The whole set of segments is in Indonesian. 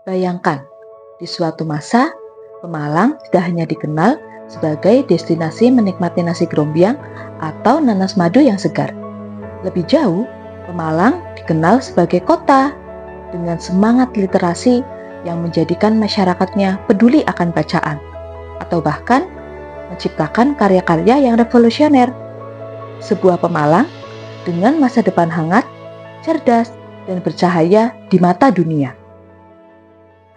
Bayangkan, di suatu masa, Pemalang tidak hanya dikenal sebagai destinasi menikmati nasi grombyang atau nanas madu yang segar. Lebih jauh, Pemalang dikenal sebagai kota dengan semangat literasi yang menjadikan masyarakatnya peduli akan bacaan, atau bahkan menciptakan karya-karya yang revolusioner. Sebuah Pemalang dengan masa depan hangat, cerdas, dan bercahaya di mata dunia.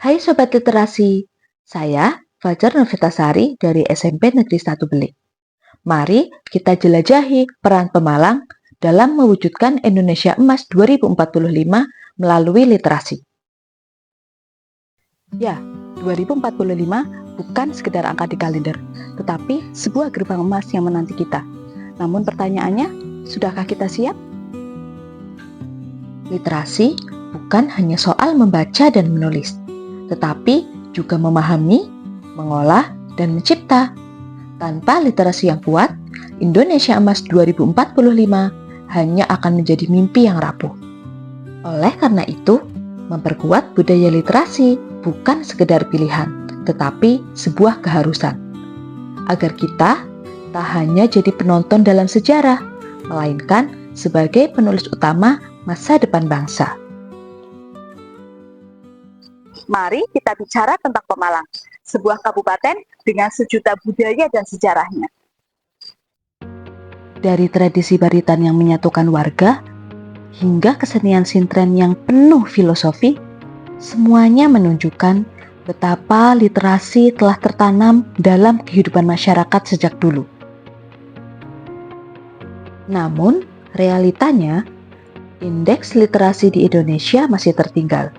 Hai Sobat Literasi, saya Fajar Novitasari dari SMP Negeri 1 Belik. Mari kita jelajahi peran Pemalang dalam mewujudkan Indonesia Emas 2045 melalui literasi. Ya, 2045 bukan sekedar angka di kalender, tetapi sebuah gerbang emas yang menanti kita. Namun pertanyaannya, sudahkah kita siap? Literasi bukan hanya soal membaca dan menulis, tetapi juga memahami, mengolah, dan mencipta. Tanpa literasi yang kuat, Indonesia Emas 2045 hanya akan menjadi mimpi yang rapuh. Oleh karena itu, memperkuat budaya literasi bukan sekedar pilihan, tetapi sebuah keharusan. Agar kita tak hanya jadi penonton dalam sejarah, melainkan sebagai penulis utama masa depan bangsa. Mari kita bicara tentang Pemalang, sebuah kabupaten dengan sejuta budaya dan sejarahnya. Dari tradisi baritan yang menyatukan warga, hingga kesenian sintren yang penuh filosofi, semuanya menunjukkan betapa literasi telah tertanam dalam kehidupan masyarakat sejak dulu. Namun, realitanya, indeks literasi di Indonesia masih tertinggal.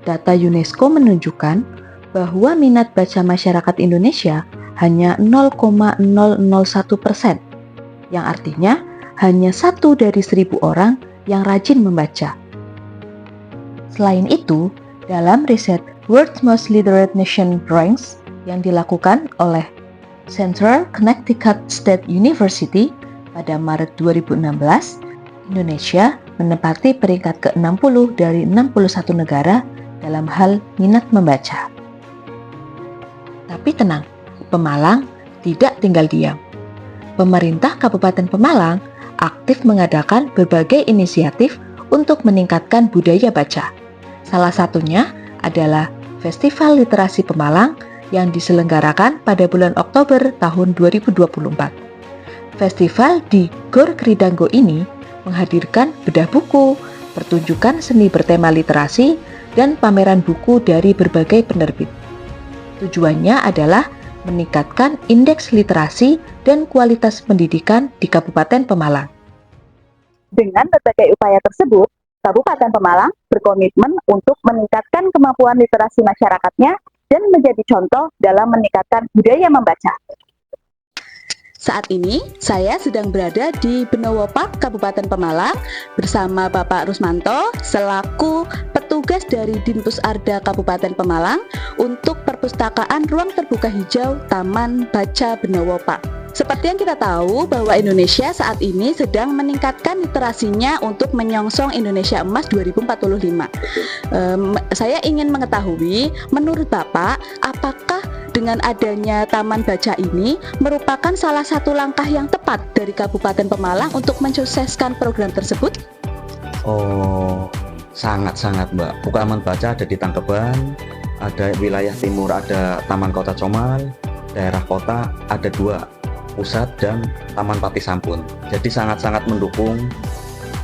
Data UNESCO menunjukkan bahwa minat baca masyarakat Indonesia hanya 0,001%, yang artinya hanya 1 dari 1.000 orang yang rajin membaca. Selain itu, dalam riset World's Most Literate Nation Ranks yang dilakukan oleh Central Connecticut State University pada Maret 2016, Indonesia menempati peringkat ke-60 dari 61 negara dalam hal minat membaca. Tapi tenang, Pemalang tidak tinggal diam. Pemerintah Kabupaten Pemalang aktif mengadakan berbagai inisiatif untuk meningkatkan budaya baca. Salah satunya adalah Festival Literasi Pemalang yang diselenggarakan pada bulan Oktober tahun 2024. Festival di Gor Kridanggo ini menghadirkan bedah buku, pertunjukan seni bertema literasi, dan pameran buku dari berbagai penerbit. Tujuannya adalah meningkatkan indeks literasi dan kualitas pendidikan di Kabupaten Pemalang. Dengan berbagai upaya tersebut, Kabupaten Pemalang berkomitmen untuk meningkatkan kemampuan literasi masyarakatnya dan menjadi contoh dalam meningkatkan budaya membaca. Saat ini, saya sedang berada di Benowo Park, Kabupaten Pemalang bersama Bapak Rusmanto selaku petugas dari Dinpus Arda Kabupaten Pemalang untuk perpustakaan Ruang Terbuka Hijau Taman Baca Benowo Park. Seperti yang kita tahu bahwa Indonesia saat ini sedang meningkatkan literasinya untuk menyongsong Indonesia Emas 2045. Saya ingin mengetahui, menurut Bapak, apakah dengan adanya Taman Baca ini merupakan salah satu langkah yang tepat dari Kabupaten Pemalang untuk mensukseskan program tersebut? Oh, sangat-sangat Mbak. Taman Baca ada di Tangkeban, ada wilayah timur ada Taman Kota Comal, daerah kota ada 2, Pusat dan Taman Pati Sampun. Jadi sangat-sangat mendukung,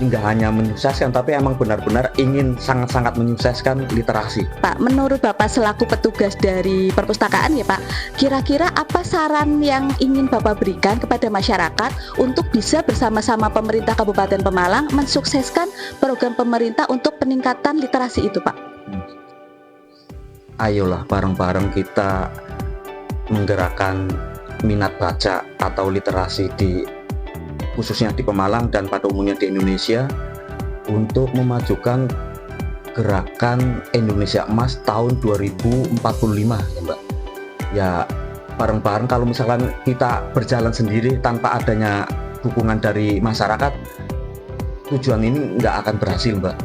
nggak hanya menyukseskan, tapi emang benar-benar ingin sangat-sangat menyukseskan literasi. Pak, menurut Bapak selaku petugas dari perpustakaan ya Pak, kira-kira apa saran yang ingin Bapak berikan kepada masyarakat untuk bisa bersama-sama pemerintah Kabupaten Pemalang mensukseskan program pemerintah untuk peningkatan literasi itu Pak? Ayolah bareng-bareng kita menggerakkan minat baca atau literasi khususnya di Pemalang dan pada umumnya di Indonesia untuk memajukan gerakan Indonesia Emas tahun 2045 ya Mbak. Ya bareng-bareng, kalau misalkan kita berjalan sendiri tanpa adanya dukungan dari masyarakat, tujuan ini nggak akan berhasil Mbak.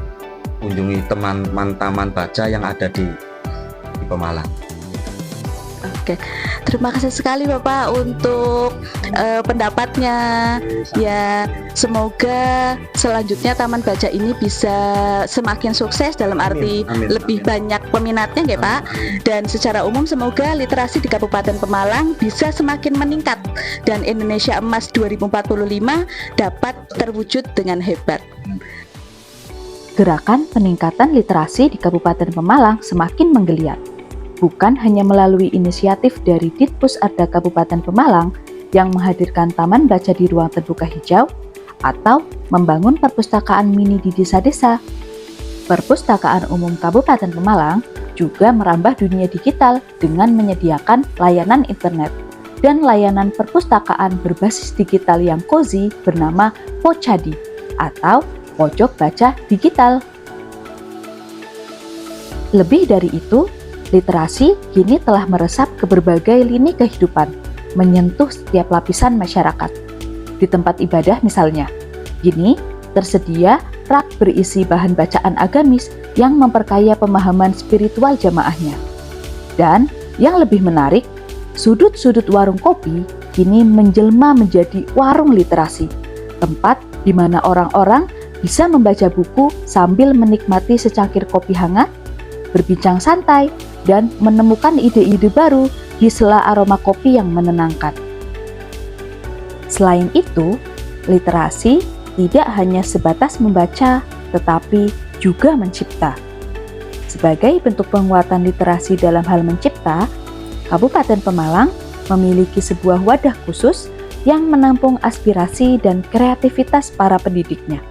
Kunjungi teman-teman taman baca yang ada di di Pemalang. Oke, terima kasih sekali Bapak untuk pendapatnya. Ya, semoga selanjutnya Taman Baca ini bisa semakin sukses dalam arti Amin, lebih amin. banyak peminatnya ya Pak. Dan secara umum semoga literasi di Kabupaten Pemalang bisa semakin meningkat dan Indonesia Emas 2045 dapat terwujud dengan hebat. Gerakan peningkatan literasi di Kabupaten Pemalang semakin menggeliat. Bukan hanya melalui inisiatif dari Ditpus Arda Kabupaten Pemalang yang menghadirkan taman baca di ruang terbuka hijau atau membangun perpustakaan mini di desa-desa. Perpustakaan Umum Kabupaten Pemalang juga merambah dunia digital dengan menyediakan layanan internet dan layanan perpustakaan berbasis digital yang cozy bernama Pocadi atau Pojok Baca Digital. Lebih dari itu, literasi kini telah meresap ke berbagai lini kehidupan, menyentuh setiap lapisan masyarakat. Di tempat ibadah misalnya, kini tersedia rak berisi bahan bacaan agamis yang memperkaya pemahaman spiritual jamaahnya. Dan yang lebih menarik, sudut-sudut warung kopi kini menjelma menjadi warung literasi, tempat di mana orang-orang bisa membaca buku sambil menikmati secangkir kopi hangat, berbincang santai, dan menemukan ide-ide baru di sela aroma kopi yang menenangkan. Selain itu, literasi tidak hanya sebatas membaca, tetapi juga mencipta. Sebagai bentuk penguatan literasi dalam hal mencipta, Kabupaten Pemalang memiliki sebuah wadah khusus yang menampung aspirasi dan kreativitas para pendidiknya,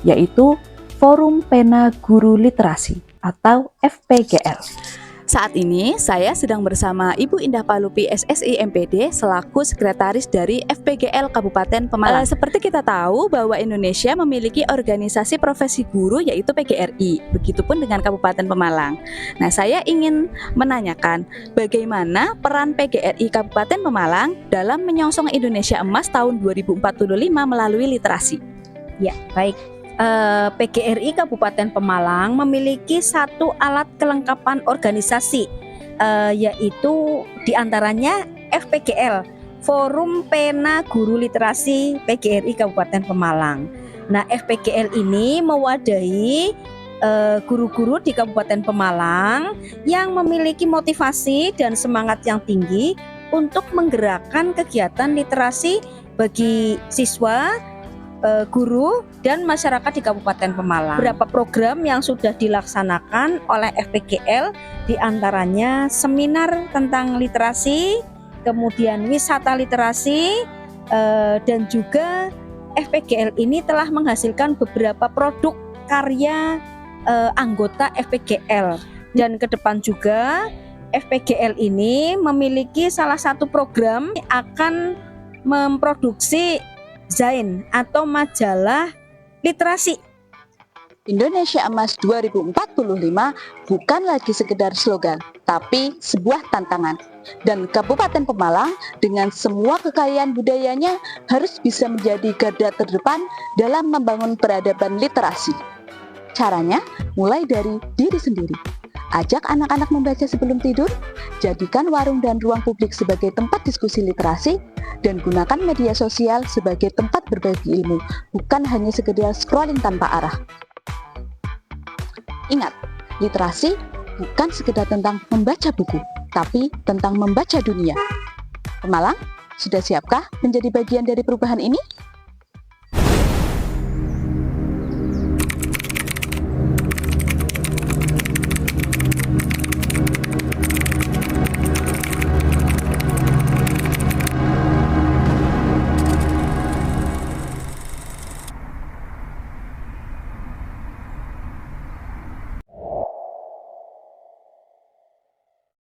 yaitu Forum Pena Guru Literasi atau FPGL. Saat ini saya sedang bersama Ibu Indah Palupi SSI MPD selaku sekretaris dari FPGL Kabupaten Pemalang. Seperti kita tahu bahwa Indonesia memiliki organisasi profesi guru yaitu PGRI. Begitupun dengan Kabupaten Pemalang. Nah, saya ingin menanyakan bagaimana peran PGRI Kabupaten Pemalang dalam menyongsong Indonesia Emas tahun 2045 melalui literasi. Ya, baik. PGRI Kabupaten Pemalang memiliki satu alat kelengkapan organisasi, yaitu diantaranya FPGL, Forum Pena Guru Literasi PGRI Kabupaten Pemalang. Nah, FPGL ini mewadahi guru-guru di Kabupaten Pemalang yang memiliki motivasi dan semangat yang tinggi untuk menggerakkan kegiatan literasi bagi siswa, guru dan masyarakat di Kabupaten Pemalang. Beberapa program yang sudah dilaksanakan oleh FPGL diantaranya seminar tentang literasi, kemudian wisata literasi, dan juga FPGL ini telah menghasilkan beberapa produk karya anggota FPGL. Dan ke depan juga FPGL ini memiliki salah satu program yang akan memproduksi Zain atau majalah literasi. Indonesia Emas 2045 bukan lagi sekedar slogan, tapi sebuah tantangan. Dan Kabupaten Pemalang dengan semua kekayaan budayanya harus bisa menjadi garda terdepan dalam membangun peradaban literasi. Caranya mulai dari diri sendiri. Ajak anak-anak membaca sebelum tidur, jadikan warung dan ruang publik sebagai tempat diskusi literasi, dan gunakan media sosial sebagai tempat berbagi ilmu, bukan hanya sekedar scrolling tanpa arah. Ingat, literasi bukan sekedar tentang membaca buku, tapi tentang membaca dunia. Pemalang, sudah siapkah menjadi bagian dari perubahan ini?